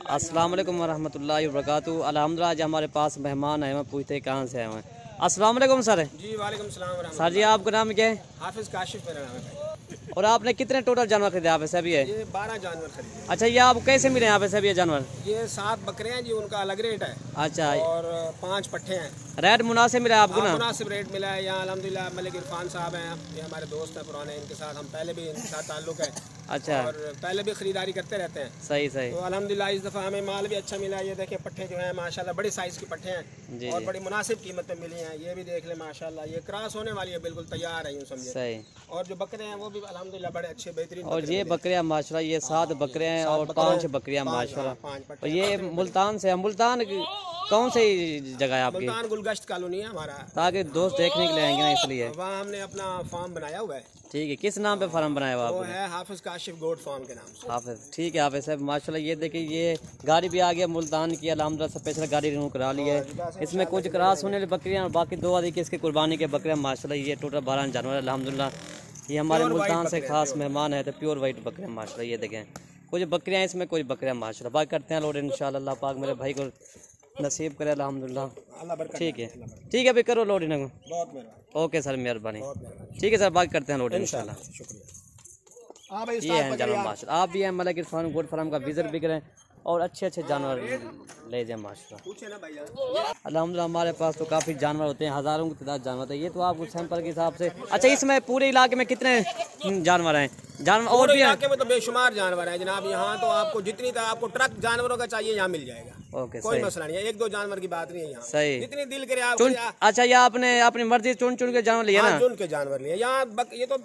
अस्सलाम वालेकुम वरहमतुल्लाहि वबरकातुहू। अल्हम्दुलिल्लाह आज हमारे पास मेहमान आए हैं, पूछते कहाँ से आए हैं। अस्सलाम वालेकुम सर। जी वालेकुम सलाम। सर जी आपका नाम क्या है? हाफिज काशिफ मेरा नाम है। और आपने कितने टोटल जानवर खरीदे यहाँ पे सभी है? ये 12 जानवर खरीदे। अच्छा, ये आप कैसे मिले यहाँ पे सभी ये जानवर? ये 7 बकरे हैं जी, उनका अलग रेट है। अच्छा, और 5 पट्ठे हैं। रेट मुनासिब मिला आपको ना? मुनासिब रेट मिला है। यहाँ अल्हम्दुलिल्लाह मलिक इरफान साहब हैं, ये हमारे दोस्त हैं पुराने, इनके साथ हम पहले भी इनके साथ ताल्लुक़ है। अच्छा, और पहले भी खरीदारी करते रहते हैं। सही सही। तो अल्हम्दुलिल्लाह इस दफ़ा हमें माल भी अच्छा मिला। ये देखें पट्ठे जो हैं माशाल्लाह बड़े साइज़ के पट्ठे हैं जी, और जी। बड़ी मुनासिब कीमत पे मिली हैं। ये भी देख लें माशाल्लाह, ये क्रॉस होने वाली है, बिल्कुल तैयार है यूँ समझे। सही। और जो बकरे हैं वो भी अल्हम्दुलिल्लाह बड़े अच्छे बेहतरीन। और ये बकरियाँ माशाल्लाह, ये 7 बकरे हैं और 5 बकरियाँ माशाल्लाह। और ये मुल्तान से है। मुल्तान कौन सी जगह है आपकी? मुल्तान गुलगश्त कॉलोनी है हमारा। ताकि दोस्त देखने के लिए आएंगे ना, इसलिए। वहाँ हमने अपना फार्म बनाया हुआ है। ठीक है, किस नाम पे फार्म बनाया हुआ वो आपने? है हाफिज काशिफ गोट फार्म के नाम से। हाफिज, ठीक है हाफिज साहब माशाल्लाह। ये देखिए ये गाड़ी भी आ गया मुल्तान की, अल्हम्दुलिल्लाह स्पेशल गाड़ी रिन्यू करा ली है। इसमें कुछ क्रॉस होने वाली बकरियाँ और बाकी 2 आदि की इसकी कुर्बानी के बकरियाँ माशाल्लाह। ये टोटल 12 जानवर अल्हम्दुलिल्लाह। ये हमारे मुल्तान से खास मेहमान है, तो प्योर वाइट बकरियाँ माशाल्लाह। ये देखें कुछ बकरियाँ इसमें, कुछ बकरियाँ माशाल्लाह। बात करते हैं लोड इंशाल्लाह, अल्लाह पाक मेरे भाई को नसीब करे अल्हम्दुलिल्लाह। ठीक है, ठीक है भाई, करो लोड इनको। बहुत मेहरबानी। ओके सर, मेहरबानी। ठीक है सर, बात करते हैं लोड इंशाल्लाह। शुक्रिया। हाँ भाई, ये है जानवर माशाल्लाह। आप भी हैं मलिक इरफान गोट फार्म का विजिट भी करें और अच्छे अच्छे जानवर ले जाए माशाल्लाह। पूछे ना भैया। अल्हम्दुलिल्लाह हमारे पास तो काफ़ी जानवर होते हैं, हज़ारों की तादाद जानवर होते हैं। ये तो आपको सैंपल के हिसाब से। अच्छा, इसमें पूरे इलाके में कितने जानवर हैं? जानवर और भी इलाके में तो बेशुमार जानवर हैं जनाब। यहाँ तो आपको जितनी आपको ट्रक जानवरों का चाहिए यहाँ मिल जाएगा। ओके, कोई सही मसला नहीं है, 1-2 जानवर की बात नहीं है यहाँ। सही। जितनी दिल करे आप अच्छा, ये आपने अपनी मर्जी चुन चुन के जानवर लिया ना? चुन के जानवर लिए यहाँ।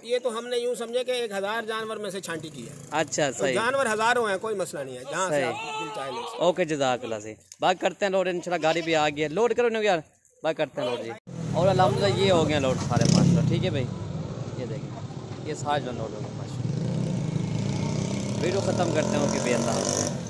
ये तो हमने यूँ समझे कि 1000 जानवर में से छांटी की है। अच्छा, सही। जानवर हजारों हैं, कोई मसला नहीं है, जहाँ से आप दिल चाहे ले सकते। ओके, जज़ाकल्लाह से। बात करते हैं लोड इंशाल्लाह। गाड़ी भी आ गई है, लोड करो ना यार। बात करते हैं लोड जी। और अल्हम्दुलिल्लाह ये हो गया लोड सारे माशाल्लाह। ठीक है भाई, ये देखिए ये सारे जो लोड हो गए माशाल्लाह। वीडियो ख़त्म करते हैं। ओके भाई, अल्लाह हाफ़िज़।